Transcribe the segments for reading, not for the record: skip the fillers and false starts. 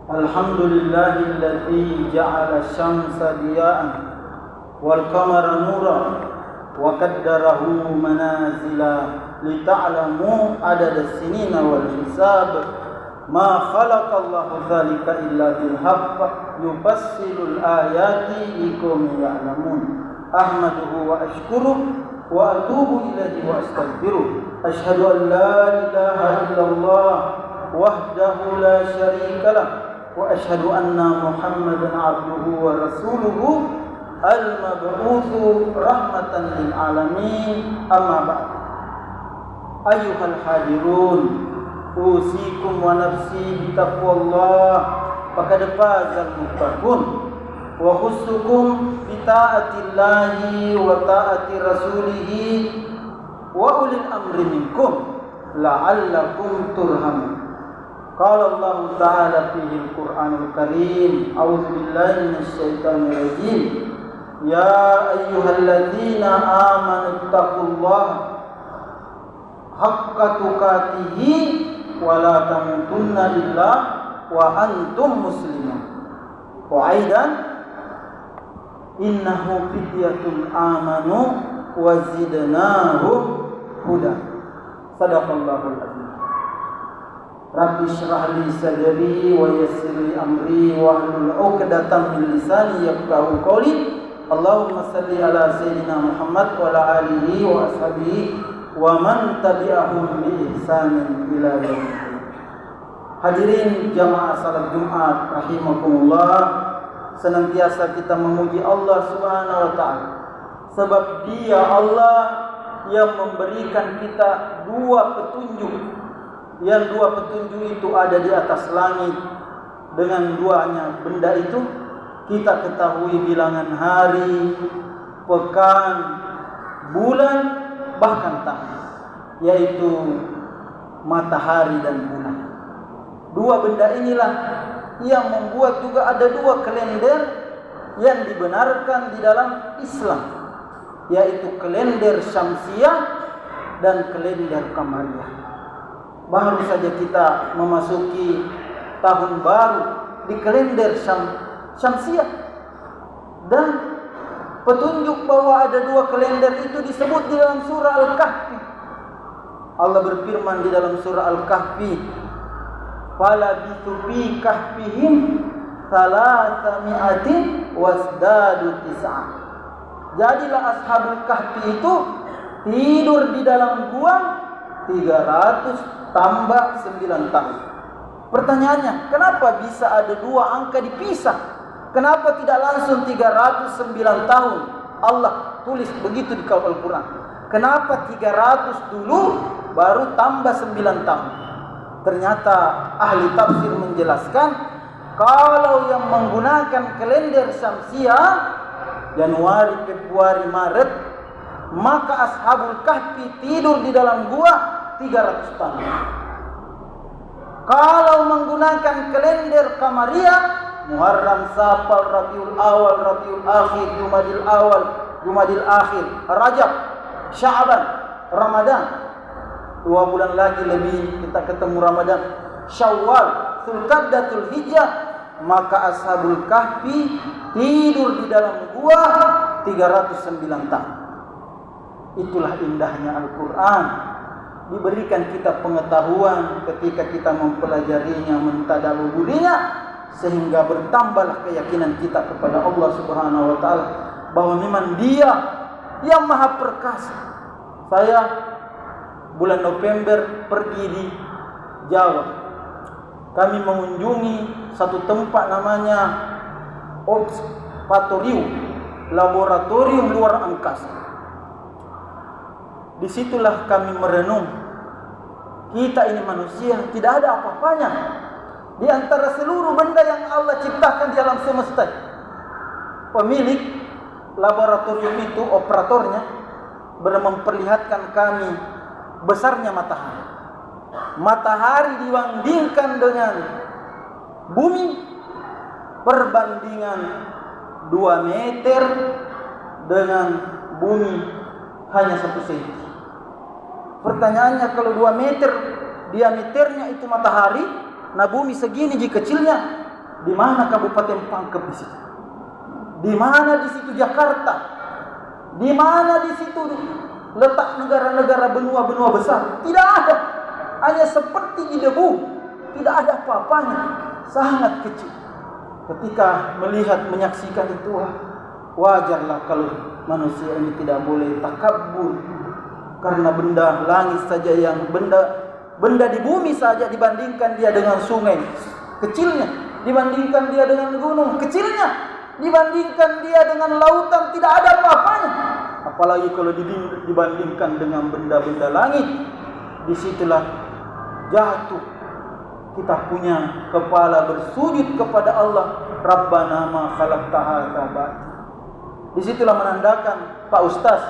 Alhamdulillahilladzi ja'ala asy-syamsa diya'an wal qamara nuran wa qaddarahu manazila lita'lamu adada as-sinina wal hisab ma khalaqallahu dzalika illa bil haqq yufassilul ayati liqaumin ya'lamun. Ahmaduhu wa ashkuruhu wa atubu ilaihi wa astaghfiruh. Asyhadu an la ilaha illallah wahdahu la syarika lah wa asyhadu anna Muhammadan abduhu wa rasuluhu al-mab'utsu rahmatan lil alamin. Amma ba'd. Ayyuhal hadirun, usikum wa nafsi bi taqwallah faqad fazal muttaqun wa khussukum bi ta'atillahi wa ta'ati rasulih wa ulil amri minkum la'allakum turhamun. Qala Allah Ta'ala fihi al-Qur'anul Karim. A'udzu billahi minasy syaithanir rajim. Ya ayyuhalladzina amanu taqullaha haqqa tuqatih wa la tamutunna illa wa antum muslimun. Wa aidan innahu fityatun amanu wa zidnahum huda. Shadaqallahul azim. Rabbi shrah li sadri wa yassir li amri wa hlul 'uqdatam min lisani yafqahu qawli. Allahumma shalli ala sayyidina Muhammad wa ala alihi wa ashabihi wa man tabi'ahum bi ihsanin ila yaumil qiyamah. Hadirin jamaah salat Jumat rahimakumullah, senantiasa kita memuji Allah Subhanahu wa taala sebab Dia Allah yang memberikan kita dua petunjuk. Yang dua petunjuk itu ada di atas langit. Dengan duanya benda itu kita ketahui bilangan hari, pekan, bulan, bahkan tahun, yaitu matahari dan bulan. Dua benda inilah yang membuat juga ada dua kalender yang dibenarkan di dalam Islam, yaitu kalender Syamsiah dan kalender Qamariyah. Baru saja kita memasuki tahun baru di kalender Syamsiah, dan petunjuk bahwa ada dua kalender itu disebut di dalam surah Al-Kahfi. Allah berfirman di dalam surah Al-Kahfi, "Fala bitufi kahfihim salasami'atin wasdadu tis'ah." Jadilah ashabul kahfi itu tidur di dalam gua 300 tambah 9 tahun. Pertanyaannya, kenapa bisa ada dua angka dipisah? Kenapa tidak langsung 309 tahun? Allah tulis begitu di Al-Quran. Kenapa 300 dulu baru tambah 9 tahun? Ternyata ahli tafsir menjelaskan, kalau yang menggunakan kalender Syamsiah Januari, Februari, Maret, maka ashabul kahfi tidur di dalam gua 300 tahun. Kalau menggunakan kalender Qamariyah, Muharram, Safar, Rabiul Awal, Rabiul Akhir, Jumadil Awal, Jumadil Akhir, Rajab, Sya'ban, Ramadan, 2 bulan lagi lebih kita ketemu Ramadan, Syawal, Dzulqa'dah, Dzulhijjah, maka ashabul kahfi tidur di dalam gua 309 tahun. Itulah indahnya Al-Quran. Diberikan kita pengetahuan ketika kita mempelajarinya, mentadaburinya, sehingga bertambahlah keyakinan kita kepada Allah Subhanahu wa taala bahwa memang Dia yang Maha Perkasa. Saya bulan November pergi di Jawa. Kami mengunjungi satu tempat namanya Observatorium, laboratorium luar angkasa. Disitulah kami merenung, kita ini manusia tidak ada apa-apanya di antara seluruh benda yang Allah ciptakan di alam semesta. Pemilik laboratorium itu, operatornya, memperlihatkan kami besarnya matahari. Matahari dibandingkan dengan bumi, perbandingan 2 meter dengan bumi hanya 1 cm. Pertanyaannya, kalau 2 meter diameternya itu matahari, nah bumi segini ji kecilnya, Di mana Kabupaten Pangkep di situ? Di mana di situ Jakarta? Di mana di situ letak negara-negara benua-benua besar? Tidak ada. Hanya seperti di debu. Tidak ada apa-apanya. Sangat kecil. Ketika melihat, menyaksikan itu, wajarlah kalau manusia ini tidak boleh takabur. Karena benda langit saja yang benda di bumi saja dibandingkan dia dengan sungai kecilnya, dibandingkan dia dengan gunung kecilnya, dibandingkan dia dengan lautan tidak ada apa-apanya. Apalagi kalau dibandingkan dengan benda-benda langit. Disitulah jatuh kita punya kepala bersujud kepada Allah. Rabbana ma khalaqta hadza batil. Disitulah menandakan, Pak Ustaz,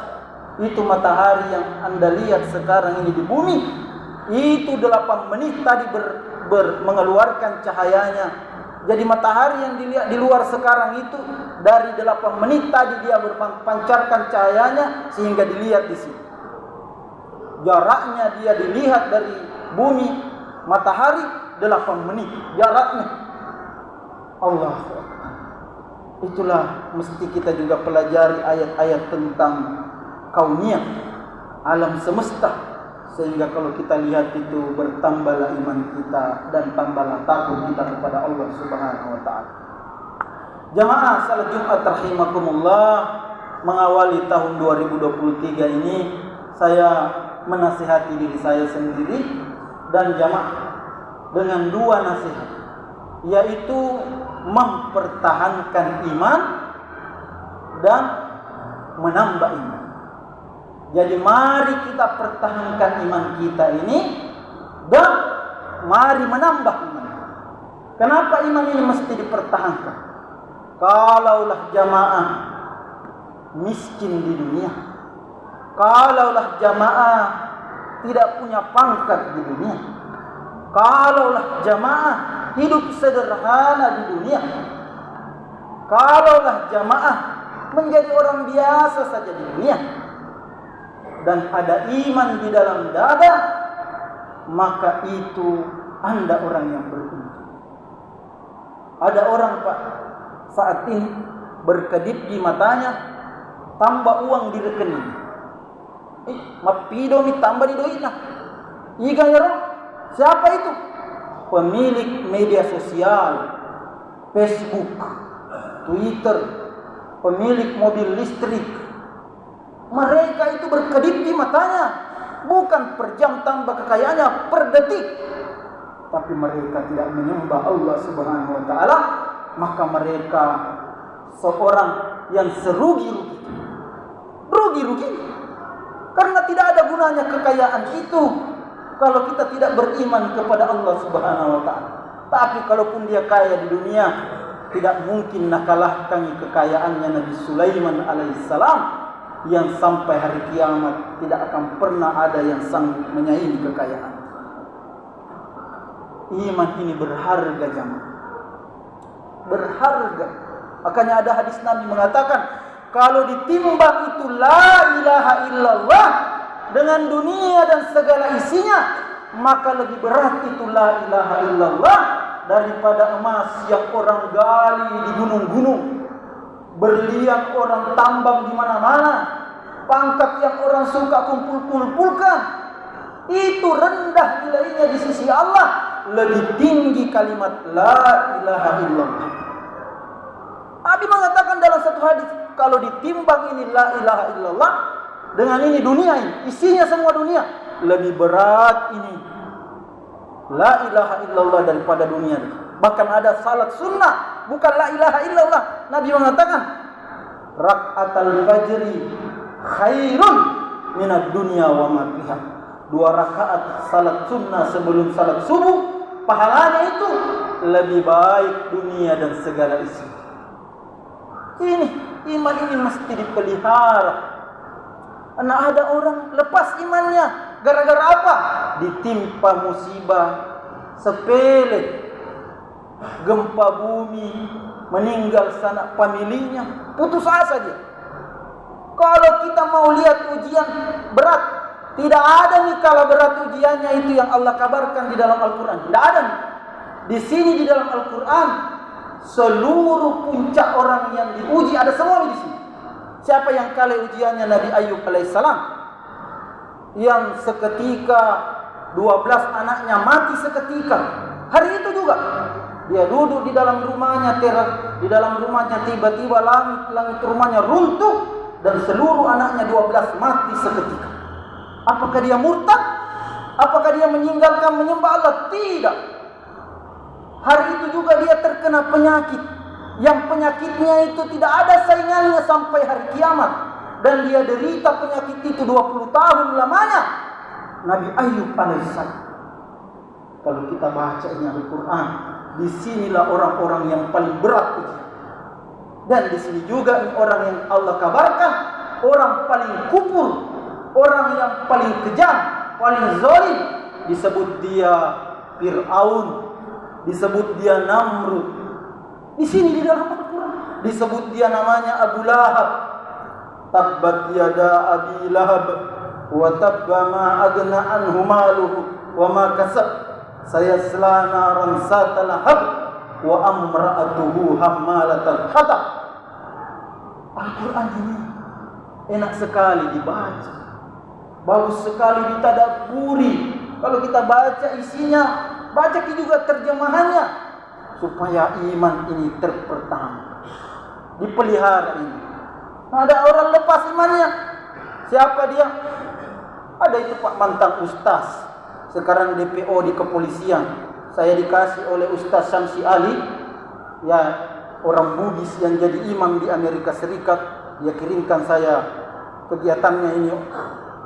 itu matahari yang Anda lihat sekarang ini di bumi, itu 8 menit tadi mengeluarkan cahayanya. Jadi matahari yang dilihat di luar sekarang itu dari 8 menit tadi dia berpancarkan cahayanya sehingga dilihat di sini. Jaraknya dia dilihat dari bumi matahari 8 menit jaraknya. Allah. Itulah mesti kita juga pelajari ayat-ayat tentang kauniyah, alam semesta, sehingga kalau kita lihat itu bertambahlah iman kita dan tambahlah takut kita kepada Allah Subhanahu wa taala. Jamaah salat Jumat rahimakumullah, mengawali tahun 2023 ini saya menasihati diri saya sendiri dan jamaah dengan 2 nasihat, yaitu mempertahankan iman dan menambah iman. Jadi mari kita pertahankan iman kita ini dan mari menambah iman. Kenapa iman ini mesti dipertahankan? Kalaulah jamaah miskin di dunia, kalaulah jamaah tidak punya pangkat di dunia, kalaulah jamaah hidup sederhana di dunia, kalaulah jamaah menjadi orang biasa saja di dunia, dan ada iman di dalam dada, maka itu Anda orang yang beruntung. Ada orang, Pak, saat ini berkedip di matanya, tambah uang di rekening. Mapido mi tambah di doina. Iga ya, siapa itu? Pemilik media sosial, Facebook, Twitter, pemilik mobil listrik. Mereka itu berkedip di matanya, bukan per jam tambah kekayaannya, per detik. Tapi mereka tidak menyembah Allah Subhanahu wa taala, maka mereka seorang yang serugi-rugi. Rugi-rugi. Karena tidak ada gunanya kekayaan itu kalau kita tidak beriman kepada Allah Subhanahu wa taala. Tapi kalaupun dia kaya di dunia, tidak mungkin nak kalahkan kekayaannya Nabi Sulaiman alaihissalam, yang sampai hari kiamat tidak akan pernah ada yang sanggup menyaingi kekayaan. Iman ini berharga, jamaah. Berharga. Makanya ada hadis Nabi mengatakan, kalau ditimbang itu la ilaha illallah dengan dunia dan segala isinya, maka lebih berat itu la ilaha illallah daripada emas yang orang gali di gunung-gunung, berlian orang tambang di mana-mana, pangkat yang orang suka kumpul-kumpulkan. Itu rendah nilainya di sisi Allah, lebih tinggi kalimat la ilaha illallah. Nabi mengatakan dalam satu hadis, kalau ditimbang ini la ilaha illallah dengan ini dunia ini, isinya semua dunia, lebih berat ini la ilaha illallah daripada dunia. Bahkan ada salat sunnah bukan la ilaha illallah. Nabi mengatakan rakaatul fajri khairun minad dunya wa ma fiha. 2 rakaat salat sunnah sebelum salat subuh, pahalanya itu lebih baik dunia dan segala isi. Ini iman ini mesti dipelihara. Karena ada orang lepas imannya gara-gara apa? Ditimpa musibah sepele, gempa bumi, meninggal sanak familinya, putus asa dia. Kalau kita mau lihat ujian berat, tidak ada nih kala berat ujiannya itu yang Allah kabarkan di dalam Al-Quran. Tidak ada nih. Di sini di dalam Al-Quran Seluruh puncak orang yang diuji ada semua di sini. Siapa yang kalah ujiannya? Nabi Ayub alaihissalam, yang seketika 12 anaknya mati seketika. Hari itu juga dia duduk di dalam rumahnya, di dalam rumahnya tiba-tiba langit rumahnya runtuh dan seluruh anaknya 12 mati seketika. Apakah dia murtad? Apakah dia meninggalkan menyembah Allah? Tidak. Hari itu juga dia terkena penyakit, yang penyakitnya itu tidak ada saingannya sampai hari kiamat, dan dia derita penyakit itu 20 tahun lamanya. Nabi Ayub alaihissalam. Kalau kita baca ini Al-Quran, disinilah orang-orang yang paling berat ujian. Dan di sini juga orang yang Allah kabarkan, orang paling kufur, orang yang paling kejam, paling zalim. Disebut dia Fir'aun, disebut dia Namrud. Di sini di dalam Al-Quran disebut dia namanya Abu Lahab. Tabbat yada Abi Lahab wa tabba ma agna anhu maluhu wa ma kasab sayasla naran sata lahab wa amra'atuhu hammalatal hatab. Al-Quran ini enak sekali dibaca, bagus sekali ditadabburi. Kalau kita baca isinya, baca juga terjemahannya, supaya iman ini terpertahankan, dipelihara ini. Ada orang lepas imannya. Siapa dia? Ada itu Pak mantan ustaz, sekarang DPO di kepolisian. Saya dikasih oleh Ustaz Syamsi Ali, ya orang Bugis yang jadi imam di Amerika Serikat. Dia kirimkan saya kegiatannya ini,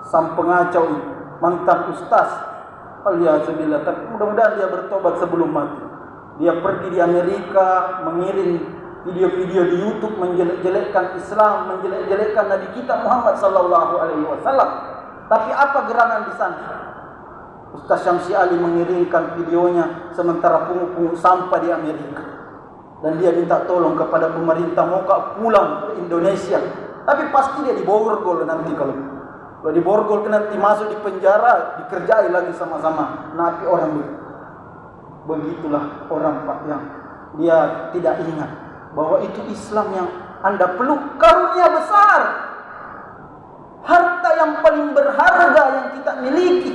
sang pengacau mantan ustaz. Alhamdulillah, mudah-mudahan dia bertobat sebelum mati. Dia pergi di Amerika, mengirim video-video di YouTube menjelek-jelekkan Islam, menjelek-jelekkan Nabi kita Muhammad sallallahu alaihi wasallam. Tapi apa gerangan di sana? Ustaz Syamsi Ali mengirimkan videonya sementara pungut-pungut sampah di Amerika. Dan dia minta tolong kepada pemerintah mau pulang ke Indonesia. Tapi pasti dia diborgol nanti kalau diborgol nanti masuk di penjara, dikerjai lagi sama-sama napi orang itu. Begitulah orang Pak yang dia tidak ingat bahwa itu Islam yang Anda peluk, karunia besar, harta yang paling berharga yang kita miliki,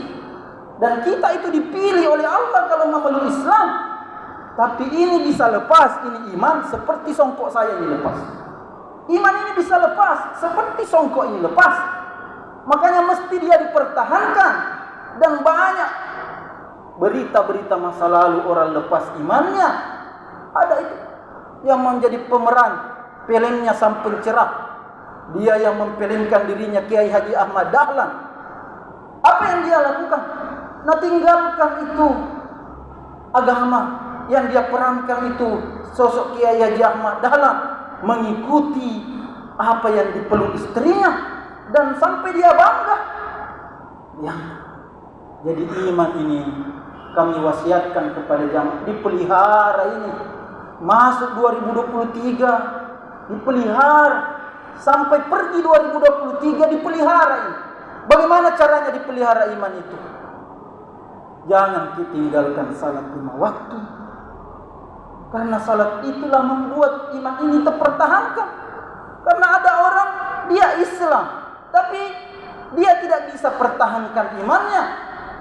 dan kita itu dipilih oleh Allah kalau memeluk Islam. Tapi ini bisa lepas, ini iman seperti songkok saya ini lepas. Iman ini bisa lepas seperti songkok ini lepas. Makanya mesti dia dipertahankan. Dan banyak berita-berita masa lalu orang lepas imannya. Ada itu yang menjadi pemeran filmnya sang pencerah. Dia yang memfilmkan dirinya Kiai Haji Ahmad Dahlan. Apa yang dia lakukan? Nah, tinggalkan itu agama yang dia perankan itu, sosok Kiai Haji Ahmad Dahlan, mengikuti apa yang dipeluk istrinya dan sampai dia bangga. Ya, jadi iman ini kami wasiatkan kepada jamaah, dipelihara ini. Masuk 2023 dipelihara, sampai pergi 2023 dipelihara ini. Bagaimana caranya dipelihara iman itu? Jangan ditinggalkan salat 5 waktu. Karena salat itulah membuat iman ini terpertahankan. Karena ada orang dia Islam, tapi dia tidak bisa pertahankan imannya.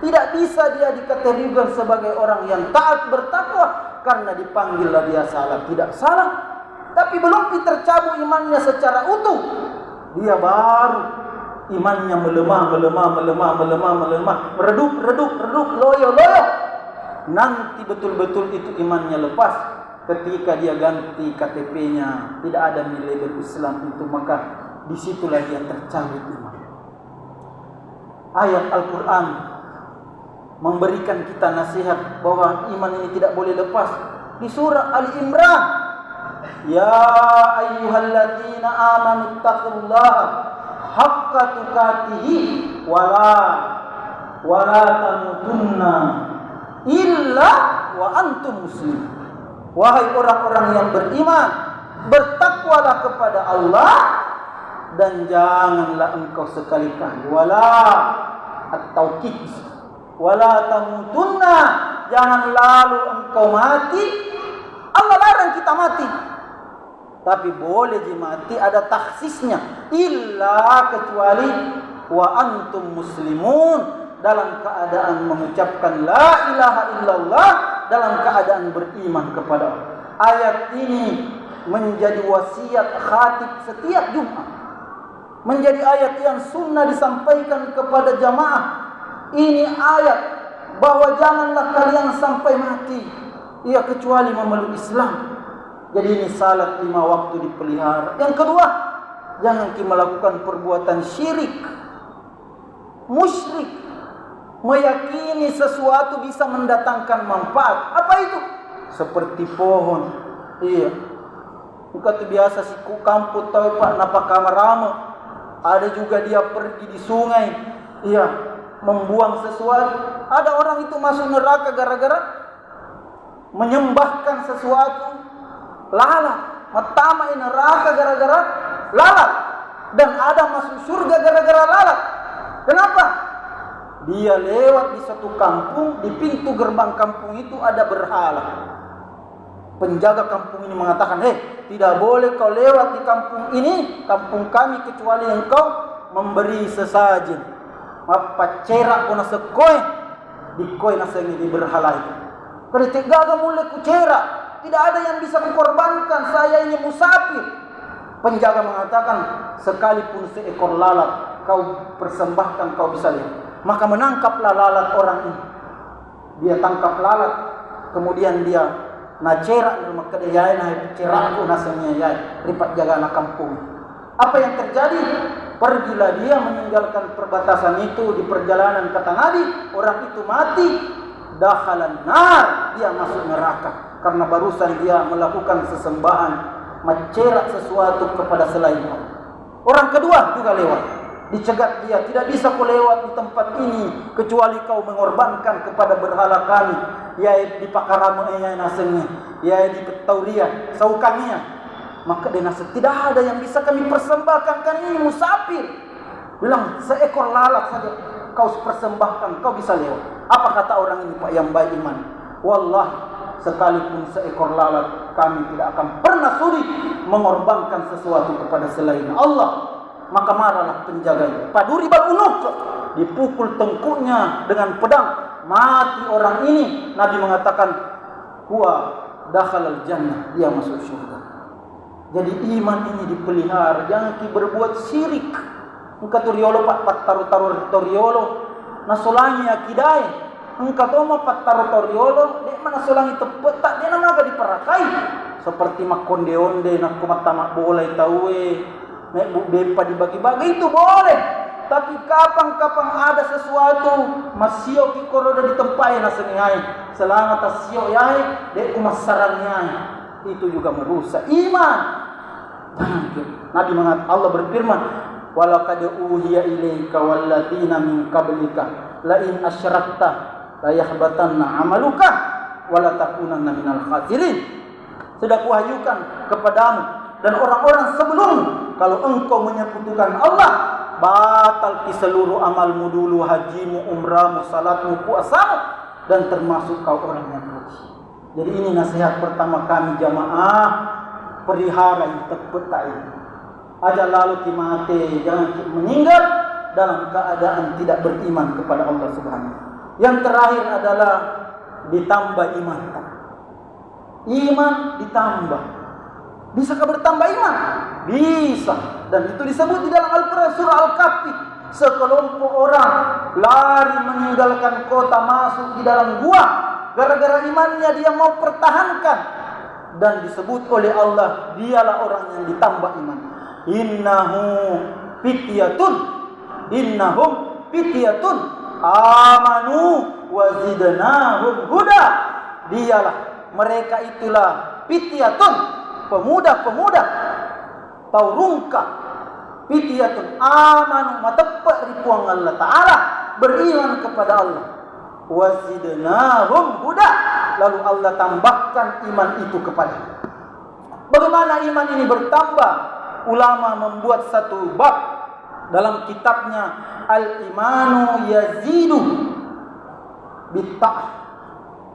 Tidak bisa dia dikategorikan sebagai orang yang taat bertakwa. Karena dipanggillah dia salah, tidak salah. Tapi belum tercabut imannya secara utuh. Dia baru imannya melemah, meredup, loyo. Nanti betul-betul itu imannya lepas. Ketika dia ganti KTP-nya, tidak ada nilai berislam itu, maka disitulah dia tercabut iman. Ayat Al-Quran memberikan kita nasihat bahwa iman ini tidak boleh lepas. Di surah Ali Imran, ya ayyuhalladzina amanu taqullaha haqqa tuqatihi wala tamutunna illa wa antum muslimun. Wahai orang-orang yang beriman, bertakwalah kepada Allah dan janganlah engkau sekali-kali at-tauqid wala tamutunna, jangan lalu engkau mati Allah larang kita mati. Tapi boleh mati ada taksisnya. Illa kecuali wa antum muslimun, dalam keadaan mengucapkan la ilaha illallah, dalam keadaan beriman kepada Allah. Ayat ini menjadi wasiat khatib setiap Jumat. Menjadi ayat yang sunnah disampaikan kepada jamaah. Ini ayat bahwa janganlah kalian sampai mati kecuali memeluk Islam. Jadi ini salat 5 waktu dipelihara. Yang kedua, jangan melakukan perbuatan syirik, musyrik, meyakini sesuatu bisa mendatangkan manfaat. Apa itu? Seperti pohon. Bukan biasa si kampung tahu Pak napa kamarama. Ada juga dia pergi di sungai, membuang sesuatu. Ada orang itu masuk neraka gara-gara menyembahkan sesuatu lalat. Pertama neraka gara-gara lalat, dan ada masuk surga gara-gara lalat. Kenapa? Dia lewat di satu kampung, di pintu gerbang kampung itu ada berhala. Penjaga kampung ini mengatakan, tidak boleh kau lewat di kampung ini, kampung kami, kecuali engkau memberi sesajen. Apa cerak kau nasa koi, di koi nasa ini di berhala itu. Kalau tidak mulai ku cerak, tidak ada yang bisa kukorbankan, saya ini musafir. Penjaga mengatakan, sekalipun seekor lalat kau persembahkan, kau bisa lihat. Maka menangkaplah lalat orang ini. Dia tangkap lalat, kemudian dia cerak rumah kedayaan, cerakku nasanya ripat jaga anak kampung. Apa yang terjadi? Pergilah dia meninggalkan perbatasan itu. Di perjalanan kata Nabi, orang itu mati, dakhalan nar, dia masuk neraka karena barusan dia melakukan sesembahan, mencerak sesuatu kepada selain Allah. Orang kedua juga lewat, dicegat dia, tidak bisa kau lewat di tempat ini kecuali kau mengorbankan kepada berhala kami, di Pakarama nasengnya, di Petauria saukangnya. Maka dia nasihat, tidak ada yang bisa kami persembahkan, kan ini musafir. Bilang seekor lalat saja kau persembahkan, kau bisa lewat. Apa kata orang ini Pak yang baik iman? Wallahi, sekalipun seekor lalat, kami tidak akan pernah sudi mengorbankan sesuatu kepada selain Allah. Maka marahlah penjaganya. Paduri bal unuk, dipukul tengkuknya dengan pedang, mati orang ini. Nabi mengatakan, huwa dakhalal jannah, dia masuk surga. Jadi iman ini dipelihara, jangan berbuat syirik. Engkau toriolo pat taru toriolo, nasolangi akidai. Engkau tahu mau pat taru toriolo, dek mana solangi tepet tak dia nama agak diperakai. Seperti makonde-onde, nak kumatamak boleh tahu mek bu bepa dibagi-bagi itu boleh. Tapi kapan ada sesuatu masio ki koroda ditempai nasenihai. Selama tasio yai dek kumasarangnya. Itu juga merusak iman. Nabi mengatakan, Allah berfirman, walaqad uhiya ilaika walladziina min qablika la in asyrakta la yahbatanna 'amaluka wa la takunanna minal khasirin. Sudah kuwahyukan kepadamu dan orang-orang sebelum, kalau engkau menyekutukan Allah, batal ki seluruh amalmu dulu, hajimu, umrahmu, salatmu, puasamu, dan termasuk kau orang yang rugi. Jadi ini nasihat pertama kami jamaah, pelihara yang tepat ini. Aja lalu mati, jangan meninggal dalam keadaan tidak beriman kepada Allah Subhanahu. Yang terakhir adalah ditambah iman. Iman ditambah. Bisakah bertambah iman? Bisa. Dan itu disebut di dalam Al-Quran surah Al-Kahfi. Sekelompok orang lari meninggalkan kota, masuk di dalam gua. Gara-gara imannya dia mau pertahankan. Dan disebut oleh Allah, dialah orang yang ditambah iman. Innahum fityatun amanu wa zidnahum huda. Dialah, mereka itulah fityatun, pemuda-pemuda taurungka. Fityatun amanu, matepat ripuang Allah Ta'ala, beriman kepada Allah. Wazidnahum huda, lalu Allah tambahkan iman itu kepada. Bagaimana iman ini bertambah? Ulama membuat satu bab dalam kitabnya, Al-Imanu Yazidu Bitta'ah.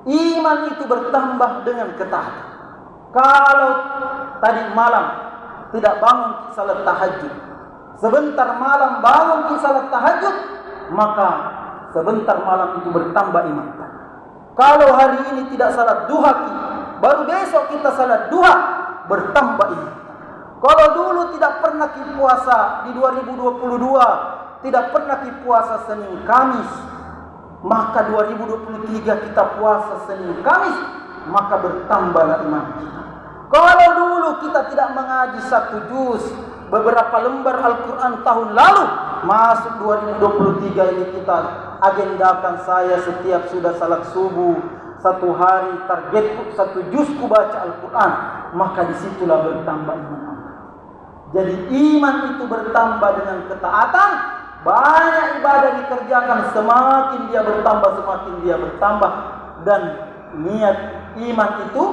Iman itu bertambah dengan ketaatan. Kalau tadi malam tidak bangun salat tahajud, sebentar malam bangun salat tahajud, maka sebentar malam itu bertambah iman. Kalau hari ini tidak salat duha, baru besok kita salat duha, bertambah iman. Kalau dulu tidak pernah puasa di 2022, tidak pernah puasa Senin Kamis, maka 2023 kita puasa Senin Kamis, maka bertambahlah iman kita. Kalau dulu kita tidak mengaji 1 juz, beberapa lembar Al-Quran tahun lalu, masuk 2023 ini kita agendakan saya setiap sudah salat subuh 1 hari targetku 1 juz ku baca Al-Quran, maka disitulah bertambah iman. Jadi iman itu bertambah dengan ketaatan, banyak ibadah dikerjakan, semakin dia bertambah, dan niat iman itu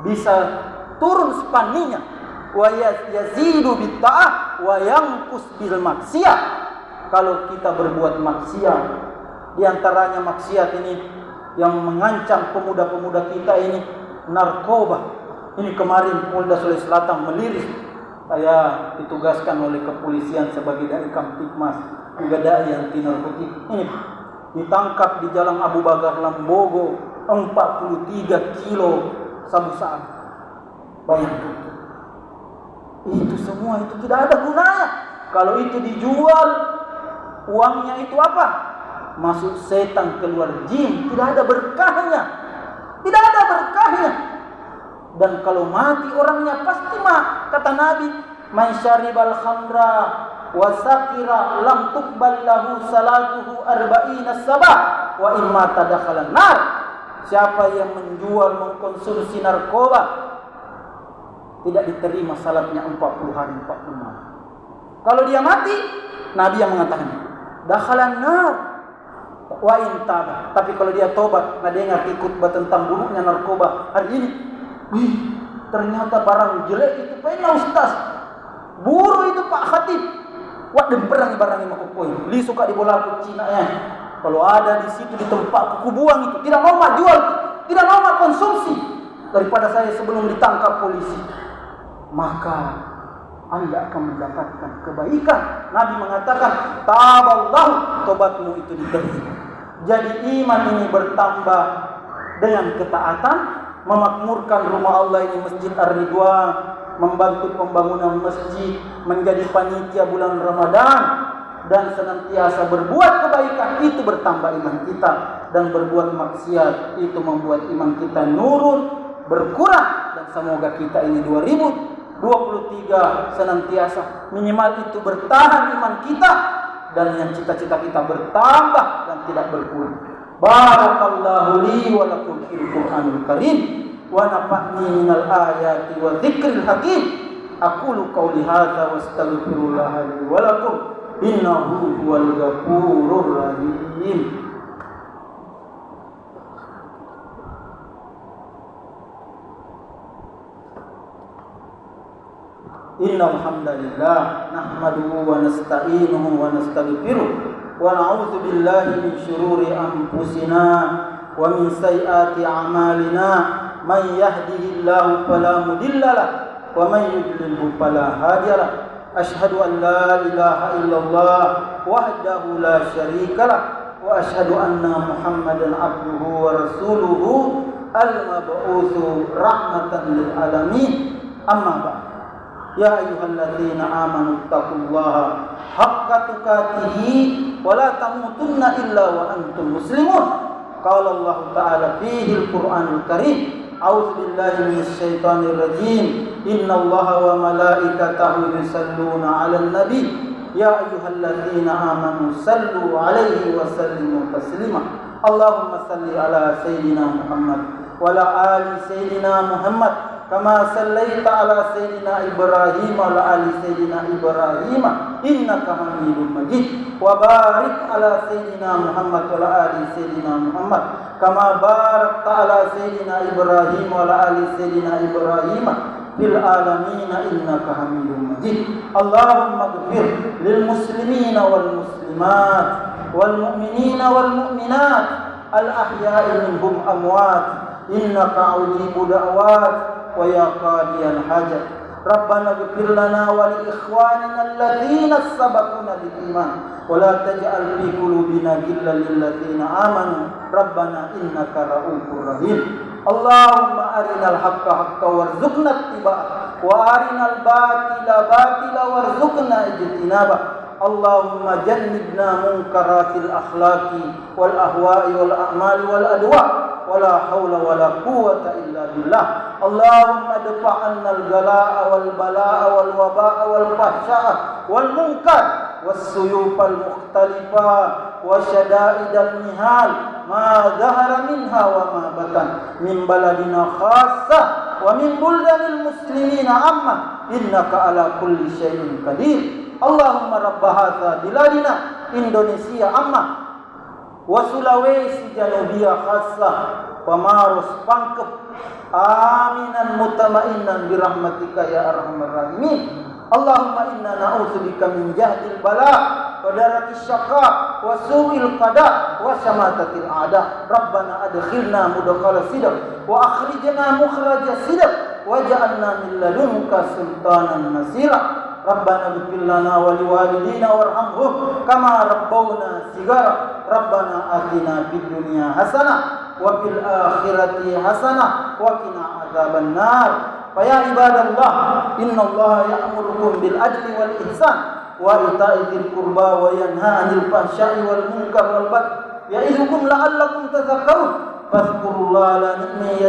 bisa turun sepanninya. Wa yazidu bitta'ah wa yanqus bil maksiat. Kalau kita berbuat maksiat, di antaranya maksiat ini yang mengancam pemuda-pemuda kita ini, narkoba. Ini kemarin Polda Sulawesi Selatan meliris. Saya ditugaskan oleh kepolisian sebagai dai Kamtipmas, juga dai anti narkotik. Ini ditangkap di Jalan Abu Bakar Lambogo 43 kilo sabu-sabu. Bayangkan. Itu semua itu tidak ada gunanya. Kalau itu dijual, uangnya itu apa? Masuk setan, keluar jin, tidak ada berkahnya. Tidak ada berkahnya. Dan kalau mati orangnya pasti kata Nabi, man syaribal khamra wa sakira lam tuqbal lahu salatuhu arba'ina sabah wa imma tadakhalan nar. Siapa yang menjual, mengkonsumsi narkoba, tidak diterima salatnya 40 hari 40 malam. Kalau dia mati, Nabi yang mengatakan dakhalan nar wa in taba. Tapi kalau dia tobat, dengar khutbah tentang buruknya narkoba hari ini, ternyata barang jelek itu pena ustaz. Buru itu Pak Khatib. Wah, demperang barang yang makukoi. Li suka dibola Cina ya. Kalau ada di situ di tempat kuku buang itu, tidak mau mak jual, tidak mau mak konsumsi. Daripada saya sebelum ditangkap polisi, maka Anda akan mendapatkan kebaikan. Nabi mengatakan, taballahu, tobatmu itu diterima. Jadi iman ini bertambah dengan ketaatan, memakmurkan rumah Allah ini Masjid Ar-Ridwan, membantu pembangunan masjid, menjadi panitia bulan Ramadan, dan senantiasa berbuat kebaikan, itu bertambah iman kita. Dan berbuat maksiat itu membuat iman kita nurun, berkurang. Dan semoga kita ini 2023 senantiasa minimal itu bertahan iman kita, dan yang cita-cita kita bertambah dan tidak berkurang. Barakallahu li wa lakum fil Qur'anil Karim wa nafa'ni minal ayati wa dzikril hakim. Aqulu qouli hadza wa astaghfirullah li wa lakum innahu huwal ghafurur rahim. Innal hamdalillah nahmaduhu wa nasta'inuhu wa nastaghfiruh wa na'udzu billahi min shururi anfusina wa min sayyiati a'malina. Man yahdihillahu fala mudhillalah wa man yudlilhu fala hadiyalah. Asyhadu an la ilaha illallah wahdahu la syarikalah wa asyhadu anna Muhammadan abduhu wa rasuluhu al-mab'utsu rahmatan lil alamin. Amma ba'd. Ya ayyuhalladzina amanu taqullaha haqqa tuqatih wa la tamutunna illa wa antum muslimun. Qala Allah ta'ala fihi al-Qur'anul Karim, a'udzu billahi minasy syaithanir rajim. Innallaha wa malaikatahu yusalluna 'alan nabi ya ayyuhalladzina amanu sallu 'alaihi wa sallimu taslima. Allahumma salli ala sayyidina Muhammad wa ala ali sayyidina Muhammad kama sallaita ala sayyidina Ibrahim wa ala ali sayyidina Ibrahim innaka Hamidum Majid. Wa barik ala sayyidina Muhammad wa ala ali sayyidina Muhammad kama barakta ala sayyidina Ibrahim wa ala ali sayyidina Ibrahim fil alamin innaka Hamidum Majid. Allahumma ighfir lil muslimina wal muslimat wal mu'minina wal mu'minat al ahya'i minhum amwat innaka ujibu da'wat ويا قاضي الحاجة ربنا اغفر لنا ولإخواننا الذين سبقونا بالإيمان ولا تجعل في قلوبنا غلا للذين آمنوا ربنا إنك رؤوف رحيم اللهم أرنا الحق حقا وارزقنا اتباعه وأرنا الباطل باطلا وارزقنا اجتنابه اللهم جنبنا منكرات الأخلاق والأهواء والأعمال والأدواء ولا حول ولا قوة إلا بالله اللهم ادفع عنا الغلاء والبلاء والوباء والفحشاء والمنكر والسيوف المختلفة وشدائد المهال ما ظهر منها وما بطن من بلدنا خاصة ومن بلدان المسلمين عامة إنك على كل شيء قدير اللهم رب هذا بلادنا إندونيسيا عامة وسلawesi Janubia khassa wa Maros Pangkep aminan mutmainan birahmatika ya arhamar rahimin Allahumma inna na'udzubika min jahdil bala wa darakis syaqa wa su'il qada wa syamatatil a'da rabbana adkhilna mudkhala sidq wa akhrijna mukhraja sidq waj'alna min ladunka sultanan nasira Rabbana ighfir lana wa liwalidina warhamhum kama rabbawna shighara Rabbana atina fid dunya hasanah wa fil akhirati hasanah wa qina adzaban nar fa ya ibadallah innallaha ya'murukum bil adli wal ihsan wa ita'i dzil qurba wa yanha 'anil fahsya'i wal munkar wal baghi ya'idukum la'allakum tadhakkarun fadhkurullaha la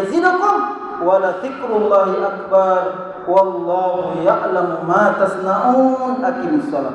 yazidukum wa la dzikrullahi akbar wallahu ya'lamu ma tasna'un aqimis shalah